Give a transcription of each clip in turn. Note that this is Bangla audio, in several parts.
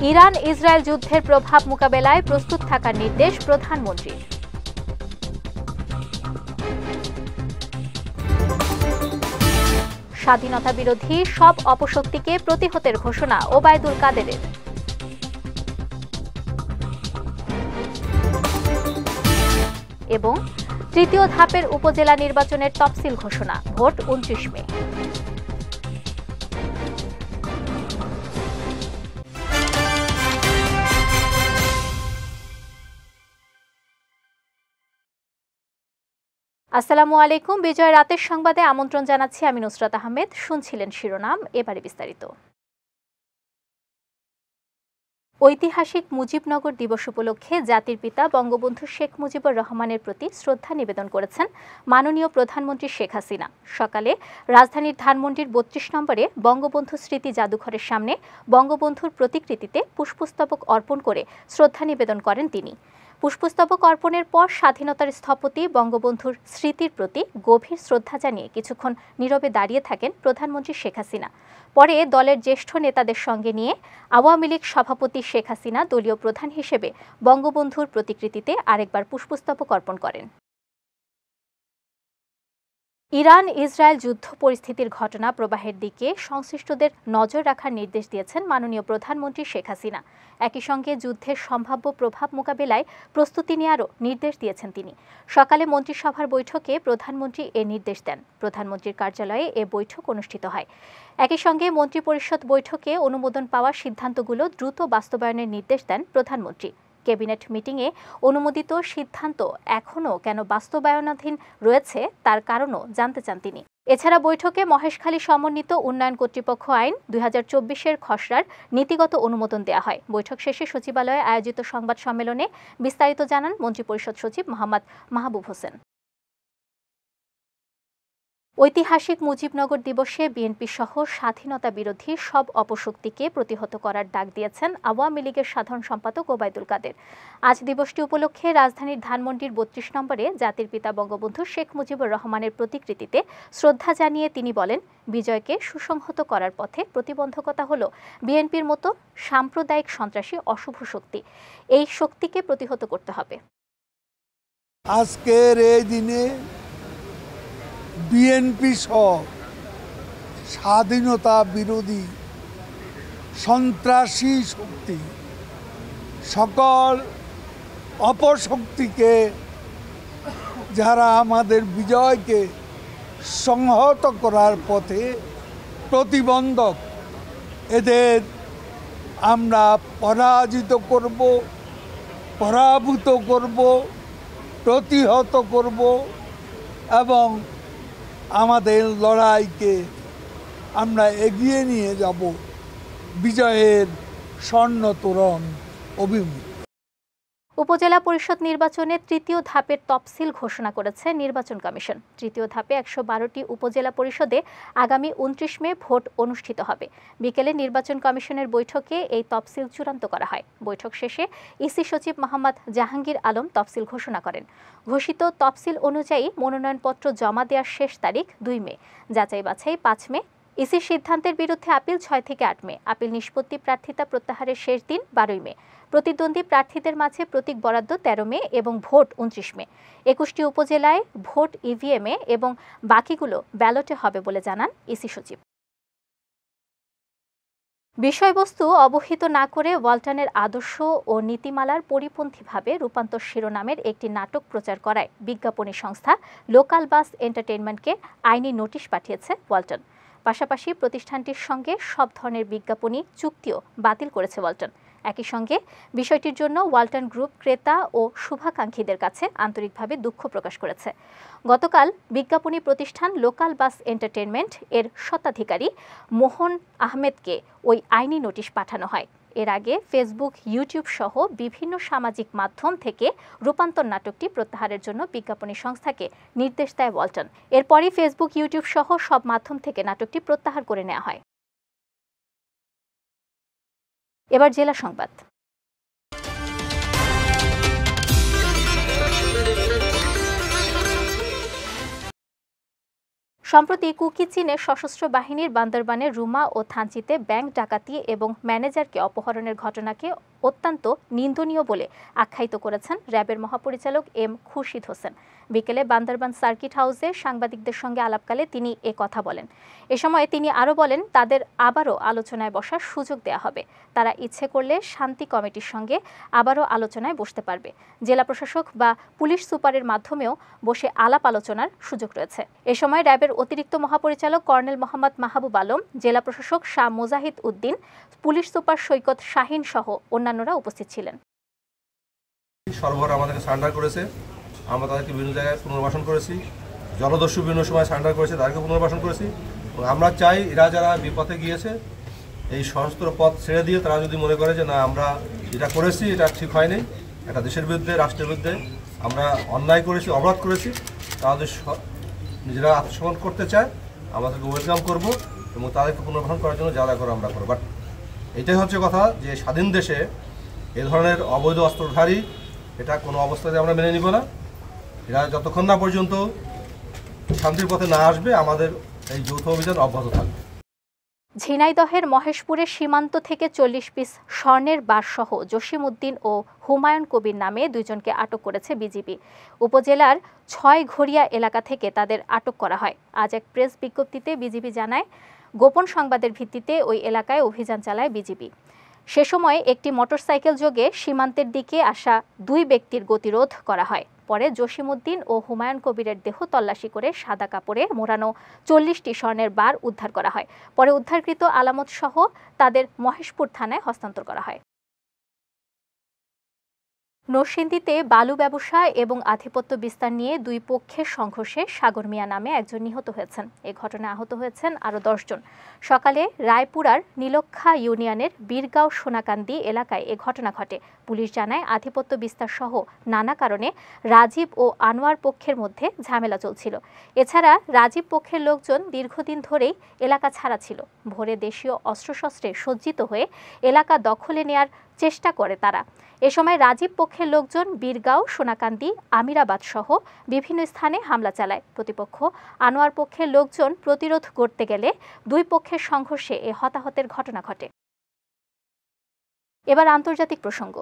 ইরান ইসরায়েল যুদ্ধের প্রভাব মোকাবেলায় প্রস্তুত থাকার নির্দেশ প্রধানমন্ত্রীর। স্বাধীনতা বিরোধী সব অপশক্তিকে প্রতিহতের ঘোষণা ওবায়দুল কাদেরের। এবং তৃতীয় ধাপের উপজেলা নির্বাচনের তফসিল ঘোষণা, ভোট 29 মে। আসসালামু আলাইকুম। বিজয় রাতের সংবাদে আমন্ত্রণ জানাচ্ছি আমি নুসরাত আহমেদ। শুনছিলেন শিরোনাম, এবারে বিস্তারিত। ঐতিহাসিক মুজিবনগর দিবস উপলক্ষে জাতির পিতা বঙ্গবন্ধু শেখ মুজিবুর রহমানের প্রতি শ্রদ্ধা নিবেদন করেছেন মাননীয় প্রধানমন্ত্রী শেখ হাসিনা। সকালে রাজধানীর ধানমন্ডির 32 নম্বরে বঙ্গবন্ধু স্মৃতি জাদুঘরের সামনে বঙ্গবন্ধুর প্রতিকৃতিতে পুষ্পস্তবক অর্পণ করে শ্রদ্ধা নিবেদন করেন তিনি। পুষ্পস্তবক অর্পণের পর স্বাধীনতার স্থপতি বঙ্গবন্ধুর স্মৃতির প্রতি গভীর শ্রদ্ধা জানিয়ে কিছুক্ষণ নীরবে দাঁড়িয়ে থাকেন প্রধানমন্ত্রী শেখ হাসিনা। পরে দলের জ্যেষ্ঠ নেতাদের সঙ্গে নিয়ে আওয়ামী লীগ সভাপতি শেখ হাসিনা দলীয় প্রধান হিসেবে বঙ্গবন্ধুর প্রতিকৃতিতে আরেকবার পুষ্পস্তবক অর্পণ করেন। ইরান ইসরায়েল যুদ্ধ পরিস্থিতির ঘটনা প্রবাহের দিকে সংশ্লিষ্টদের নজর রাখার নির্দেশ দিয়েছেন মাননীয় প্রধানমন্ত্রী শেখ হাসিনা। একই সঙ্গে যুদ্ধের সম্ভাব্য প্রভাব মোকাবেলায় প্রস্তুতি নেওয়ারও নির্দেশ দিয়েছেন তিনি। সকালে মন্ত্রিসভার বৈঠকে প্রধানমন্ত্রী এ নির্দেশ দেন। প্রধানমন্ত্রীর কার্যালয়ে এ বৈঠক অনুষ্ঠিত হয়। একই সঙ্গে মন্ত্রিপরিষদ বৈঠকে অনুমোদন পাওয়া সিদ্ধান্তগুলো দ্রুত বাস্তবায়নের নির্দেশ দেন প্রধানমন্ত্রী। ক্যাবিনেট মিটিংয়ে অনুমোদিত সিদ্ধান্ত এখনও কেন বাস্তবায়নাধীন রয়েছে তার কারণও জানতে চান তিনি। এছাড়া বৈঠকে মহেশখালী সমন্বিত উন্নয়ন কর্তৃপক্ষ আইন 2024-এর খসড়ার নীতিগত অনুমোদন দেওয়া হয়। বৈঠক শেষে সচিবালয়ে আয়োজিত সংবাদ সম্মেলনে বিস্তারিত জানান মন্ত্রিপরিষদ সচিব মোহাম্মদ মাহবুব হোসেন। ঐতিহাসিক মুজিবনগর দিবসে বিএনপি সহ স্বাধীনতা বিরোধী সব অপশক্তিকে প্রতিহত করার ডাক দিয়েছেন আওয়ামী লীগের সাধারণ সম্পাদক ওবায়দুল কাদের। আজ দিবসটি উপলক্ষে রাজধানীর ধানমন্ডির 32 নম্বরে জাতির পিতা বঙ্গবন্ধু শেখ মুজিবুর রহমানের প্রতিকৃতিতে শ্রদ্ধা জানিয়ে তিনি বলেন, বিজয়কে সুসংহত করার পথে প্রতিবন্ধকতা হল বিএনপির মতো সাম্প্রদায়িক সন্ত্রাসী অশুভ শক্তি। এই শক্তিকে প্রতিহত করতে হবে। আজকের এই দিনে বিএনপি সহ স্বাধীনতা বিরোধী সন্ত্রাসী শক্তি সকল অপশক্তিকে, যারা আমাদের বিজয়কে সংহত করার পথে প্রতিবন্ধক, এদের আমরা পরাজিত করব, পরাভূত করব, প্রতিহত করব এবং আমাদের লড়াইকে আমরা এগিয়ে নিয়ে যাব বিজয়ের স্বর্ণ তোরণ অভিমুখে। উপজেলা পরিষদ নির্বাচনে তৃতীয় ধাপের তফসিল ঘোষণা করেছে নির্বাচন কমিশন। তৃতীয় ধাপে 112টি উপজেলা পরিষদে আগামী 29 মে ভোট অনুষ্ঠিত হবে। বিকেলে নির্বাচন কমিশনের বৈঠকে এই তফসিল চূড়ান্ত করা হয়। বৈঠক শেষে ইসি সচিব মোহাম্মদ জাহাঙ্গীর আলম তফসিল ঘোষণা করেন। ঘোষিত তফসিল অনুযায়ী মনোনয়নপত্র জমা দেওয়ার শেষ তারিখ 2 মে, যাচাই বাছাই 5 মে। ইসির সিদ্ধান্তের বিরুদ্ধে আপিল 6 থেকে 8 মে। আপিল নিষ্পত্তি প্রার্থিতা প্রত্যাহারের শেষ দিন 12 মে। প্রতিদ্বন্দ্বী প্রার্থীদের মাঝে প্রতীক বরাদ্দ 13 মে এবং ভোট 29 মে। 21টি উপজেলায় ভোট ইভিএমে এবং বাকিগুলো ব্যালটে হবে বলে জানান ইসি সচিব। বিষয়বস্তু অবহিত না করে ওয়ালটনের আদর্শ ও নীতিমালার পরিপন্থীভাবে রূপান্তর শিরোনামের একটি নাটক প্রচার করায় বিজ্ঞাপনী সংস্থা লোকাল বাস এন্টারটেইনমেন্টকে আইনি নোটিশ পাঠিয়েছে ওয়ালটন। পাশাপাশি প্রতিষ্ঠানটির সঙ্গে সব ধরনের বিজ্ঞাপনী চুক্তিও বাতিল করেছে ওয়ালটন। একই সঙ্গে বিষয়টির জন্য ওয়ালটন গ্রুপ ক্রেতা ও শুভাকাঙ্ক্ষীদের কাছে আন্তরিকভাবে দুঃখ প্রকাশ করেছে। গতকাল বিজ্ঞাপনী প্রতিষ্ঠান লোকাল বাস এন্টারটেইনমেন্ট এর স্বত্বাধিকারী মোহন আহমেদকে ওই আইনি নোটিশ পাঠানো হয়। এর আগে ফেসবুক, ইউটিউব সহ বিভিন্ন সামাজিক মাধ্যম থেকে রূপান্তর নাটকটি প্রত্যাহারের জন্য বিজ্ঞাপনী সংস্থাকে নির্দেশ দেয় ওয়ালটন। এরপরই ফেসবুক, ইউটিউব সহ সব মাধ্যম থেকে নাটকটি প্রত্যাহার করে নেওয়া হয়। এবার জেলা সংবাদ। সম্প্রতি কুকি চীনের সশস্ত্র বাহিনীর বান্দরবানের রুমা ও থানচিতে ব্যাংক ডাকাতি এবং ম্যানেজারকে অপহরণের ঘটনাকে অত্যন্ত নিন্দনীয় বলে আখ্যায়িত করেছেন র্যাবের মহাপরিচালক এম খুরশিদ হোসেন। বিকেলে বান্দরবান সার্কিট হাউসে সাংবাদিকদের সঙ্গে আলাপকালে তিনি কথা বলেন। এ সময় তিনি আরও বলেন, তাদের আবারও আলোচনায় বসার সুযোগ দেওয়া হবে। তারা ইচ্ছে করলে শান্তি কমিটির সঙ্গে আবারও আলোচনায় বসতে পারবে। জেলা প্রশাসক বা পুলিশ সুপারের মাধ্যমেও বসে আলাপ আলোচনার সুযোগ রয়েছে। এ সময় র্যাবের অতিরিক্ত মহাপরিচালক কর্নেল মোহাম্মদ মাহবুব আলম, জেলা প্রশাসক শাহ মুজাহিদ উদ্দিন, পুলিশ সুপার সৈকত শাহিন সহ অন্যান্যরা উপস্থিত ছিলেন। সর্বহারা আমাদেরকে সারেন্ডার করেছে, আমরা তাদেরকে বিভিন্ন জায়গায় পুনর্বাসন করেছি। জলদস্যু বিভিন্ন সময় সারেন্ডার করেছে, তাদেরকে পুনর্বাসন করেছি। আমরা চাই এরা যারা বিপথে গিয়েছে এই সশস্ত্র পথ ছেড়ে দিয়ে তারা যদি মনে করে যে না আমরা এটা করেছি, এটা ঠিক হয়নি, একটা দেশের বিরুদ্ধে, রাষ্ট্রের বিরুদ্ধে আমরা অন্যায় করেছি, অপরাধ করেছি, তাদের নিজেরা আত্মসমর্পণ করতে চায়, আমাদেরকে ওয়েলকাম করব এবং তাদেরকে পুনর্বাসন করার জন্য যা যা করে আমরা করব। বাট এটাই হচ্ছে কথা যে স্বাধীন দেশে এ ধরনের অবৈধ অস্ত্রধারী এটা কোনো অবস্থাতে আমরা মেনে নিব না। এরা যতক্ষণ না পর্যন্ত শান্তির পথে না আসবে আমাদের এই যৌথ অভিযান অব্যাহত থাকবে। ঝিনাইদহের মহেশপুরের সীমান্ত থেকে 40 পিস স্বর্ণের বারসহ জসিম উদ্দিন ও হুমায়ুন কবির নামে দুইজনকে আটক করেছে বিজিবি। উপজেলার 6 ঘড়িয়া এলাকা থেকে তাদের আটক করা হয়। আজ এক প্রেস বিজ্ঞপ্তিতে বিজিবি জানায়, গোপন সংবাদের ভিত্তিতে ওই এলাকায় অভিযান চালায় বিজিবি। সে সময় একটি মোটরসাইকেল যোগে সীমান্তের দিকে আসা 2 ব্যক্তির গতিরোধ করা হয়। পরে জসিম উদ্দিন ও হুমায়ুন কবিরের দেহ তল্লাশি করে সাদা কাপড়ে মোড়ানো 40টি স্বর্ণের বার উদ্ধার করা হয়। পরে উদ্ধারকৃত আলামত সহ তাদের মহেশপুর থানায় হস্তান্তর করা হয়। নরসিংদীতে বালু ব্যবসা এবং আধিপত্য বিস্তার নিয়ে 2 পক্ষের সংঘর্ষে সাগর মিয়া নামে একজন নিহত হয়েছেন। এ ঘটনায় আহত হয়েছেন আরও 10 জন। সকালে রায়পুরার নীলক্ষা ইউনিয়নের বীরগাঁও সোনাকান্দি এলাকায় এ ঘটনা ঘটে। পুলিশ জানায়, আধিপত্য বিস্তার সহ নানা কারণে রাজীব ও আনোয়ার পক্ষের মধ্যে ঝামেলা চলছিল। এছাড়া রাজীব পক্ষের লোকজন দীর্ঘদিন ধরেই এলাকা ছাড়া ছিল। ভোরে দেশীয় অস্ত্রশস্ত্রে সজ্জিত হয়ে এলাকা দখলে নেয়ার চেষ্টা করে তারা। এ সময় রাজীব পক্ষের লোকজন বীরগাঁও, সোনাকান্দি, আমিরাবাদ সহ বিভিন্ন স্থানে হামলা চালায়। প্রতিপক্ষ আনোয়ার পক্ষের লোকজন প্রতিরোধ করতে গেলে 2 পক্ষের সংঘর্ষে এ হতাহতের ঘটনা ঘটে। এবার আন্তর্জাতিক প্রসঙ্গ।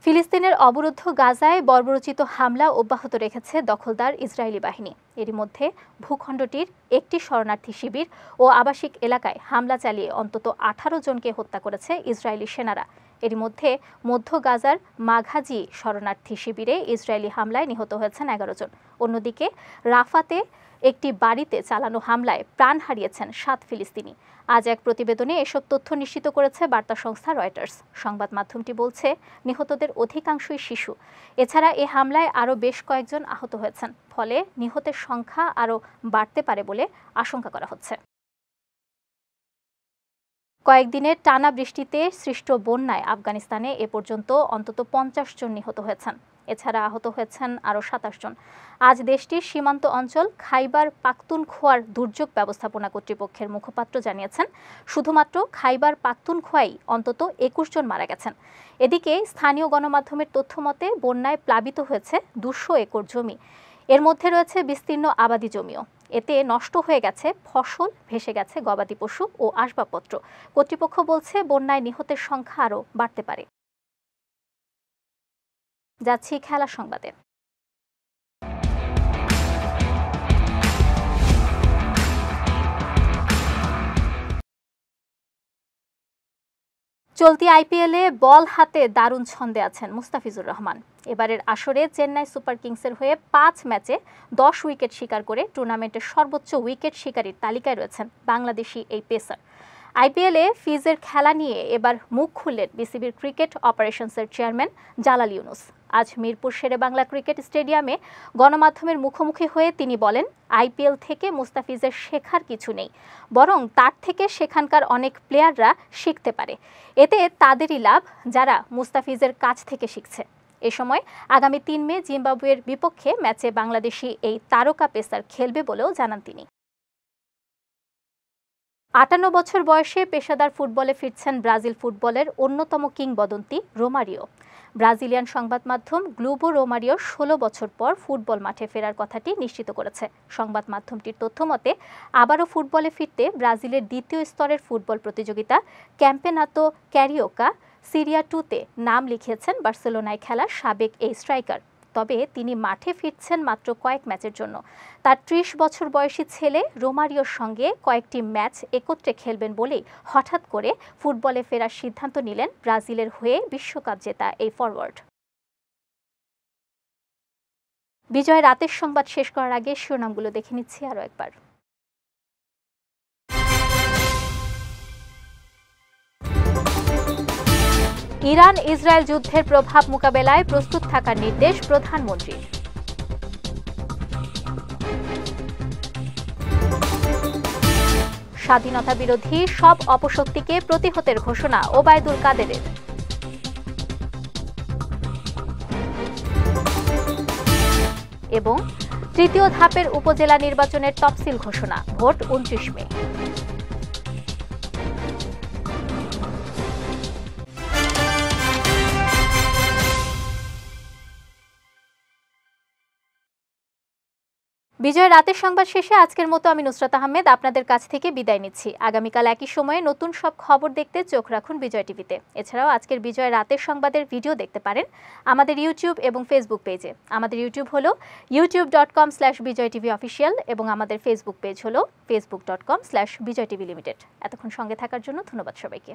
ফিলিস্তিনের অবরুদ্ধ গাজায় বর্বরোচিত হামলা অব্যাহত রেখেছে দখলদার ইসরায়েলি বাহিনী। এরই মধ্যে ভূখণ্ডটির একটি শরণার্থী শিবির ও আবাসিক এলাকায় হামলা চালিয়ে অন্তত 18 জনকে হত্যা করেছে ইসরায়েলি সেনারা। এরই মধ্যে মধ্য গাজার মাঘাজি শরণার্থী শিবিরে ইসরায়েলি হামলায় নিহত হয়েছেন 11 জন। অন্যদিকে রাফাতে একটি বাড়িতে চালানো হামলায় প্রাণ হারিয়েছেন 7 ফিলিস্তিনি। আজ এক প্রতিবেদনে এসব তথ্য নিশ্চিত করেছে বার্তা সংস্থা রয়টার্স। সংবাদ মাধ্যমটি বলছে, নিহতদের অধিকাংশই শিশু। এছাড়া এ হামলায় আরও বেশ কয়েকজন আহত হয়েছেন। ফলে নিহতের সংখ্যা আরও বাড়তে পারে বলে আশঙ্কা করা হচ্ছে। কয়েকদিনের টানা বৃষ্টিতে সৃষ্ট বন্যায় আফগানিস্তানে এ পর্যন্ত অন্তত 50 জন নিহত হয়েছেন। এছাড়া আহত হয়েছেন আরও 27 জন। আজ দেশটির সীমান্ত অঞ্চল খাইবার পাখতুনখোয়ার দুর্যোগ ব্যবস্থাপনা কর্তৃপক্ষের মুখপাত্র জানিয়েছেন, শুধুমাত্র খাইবার পাখতুনখোয়াই অন্তত 21 জন মারা গেছেন। এদিকে স্থানীয় গণমাধ্যমের তথ্য মতে বন্যায় প্লাবিত হয়েছে 200 একর জমি। এর মধ্যে রয়েছে বিস্তীর্ণ আবাদি জমিও। এতে নষ্ট হয়ে গেছে ফসল, ভেসে গেছে গবাদি পশু ও আসবাবপত্র। কর্তৃপক্ষ বলছে, বন্যায় নিহতের সংখ্যা আরও বাড়তে পারে। যাচ্ছি খেলা সংবাদে। চলতি আইপিএলে বল হাতে দারুণ ছন্দে আছেন মুস্তাফিজুর রহমান। এবারের আসরে চেন্নাই সুপার কিংসের হয়ে 5 ম্যাচে 10 উইকেট শিকার করে টুর্নামেন্টের সর্বোচ্চ উইকেট শিকারীর তালিকায় রয়েছেন বাংলাদেশি এই পেসার। আইপিএলে ফিজের খেলা নিয়ে এবার মুখ খুললেন বিসিবির ক্রিকেট অপারেশনসের চেয়ারম্যান জালাল ইউনুস। আজ মিরপুর শেরেবাংলা ক্রিকেট স্টেডিয়ামে গণমাধ্যমের মুখোমুখি হয়ে তিনি বলেন, আইপিএল থেকে মুস্তাফিজের শেখার কিছু নেই, বরং তার থেকে সেখানকার অনেক প্লেয়াররা শিখতে পারে। এতে তাদেরই লাভ যারা মুস্তাফিজের কাছ থেকে শিখছে। এ সময় আগামী 3 মে জিম্বাবুয়ের বিপক্ষে ম্যাচে বাংলাদেশি এই তারকা পেসার খেলবে বলেও জানান তিনি। 58 বছর বয়সে পেশাদার ফুটবলে ফিরছেন ব্রাজিল ফুটবলের অন্যতম কিংবদন্তি রোমারিও। ব্রাজিলিয়ান সংবাদ মাধ্যম গ্লোবো রোমারিও ১৬ বছর পর ফুটবল মাঠে ফেরার কথাটি নিশ্চিত করেছে। সংবাদ মাধ্যমটির তথ্যমতে আবারও ফুটবলে ফিরতে ব্রাজিলের দ্বিতীয় স্তরের ফুটবল প্রতিযোগিতা ক্যাম্পেনাতো ক্যারিওকা সিরিয়া 2-তে নাম লিখিয়েছেন বার্সেলোনায় খেলা সাবেক এই স্ট্রাইকার। তবে তিনি মাঠে ফিরছেন মাত্র কয়েক ম্যাচের জন্য। তার ৩০ বছর বয়সী ছেলে রোমারিওর সঙ্গে কয়েকটি ম্যাচ একত্রে খেলবেন বলেই হঠাৎ করে ফুটবলে ফেরার সিদ্ধান্ত নিলেন ব্রাজিলের হয়ে বিশ্বকাপ জেতা এই ফরওয়ার্ড। বিজয় রাতের সংবাদ শেষ করার আগে শিরোনামগুলো দেখে নিচ্ছি আরও একবার। ইরান ইসরায়েল যুদ্ধের প্রভাব মোকাবেলায় প্রস্তুত থাকার নির্দেশ প্রধানমন্ত্রীর। স্বাধীনতা বিরোধী সব অপশক্তিকে প্রতিহতের ঘোষণা ওবায়দুল কাদেরের। এবং তৃতীয় ধাপের উপজেলা নির্বাচনের তফসিল ঘোষণা, ভোট ২৯ মে। বিজয় রাতের সংবাদ শেষে আজকের মতো আমি নুসরাত আহমেদ আপনাদের কাছ থেকে বিদায় নিচ্ছি। আগামীকাল একই সময়ে নতুন সব খবর দেখতে চোখ রাখুন বিজয় টিভিতে। এছাড়াও আজকের বিজয় রাতের সংবাদের ভিডিও দেখতে পারেন আমাদের ইউটিউব এবং ফেসবুক পেজে। আমাদের ইউটিউব হলো youtube.com/bijaytvofficial এবং আমাদের ফেসবুক পেজ হলো facebook.com/bijaytvlimited। এতক্ষণ সঙ্গে থাকার জন্য ধন্যবাদ সবাইকে।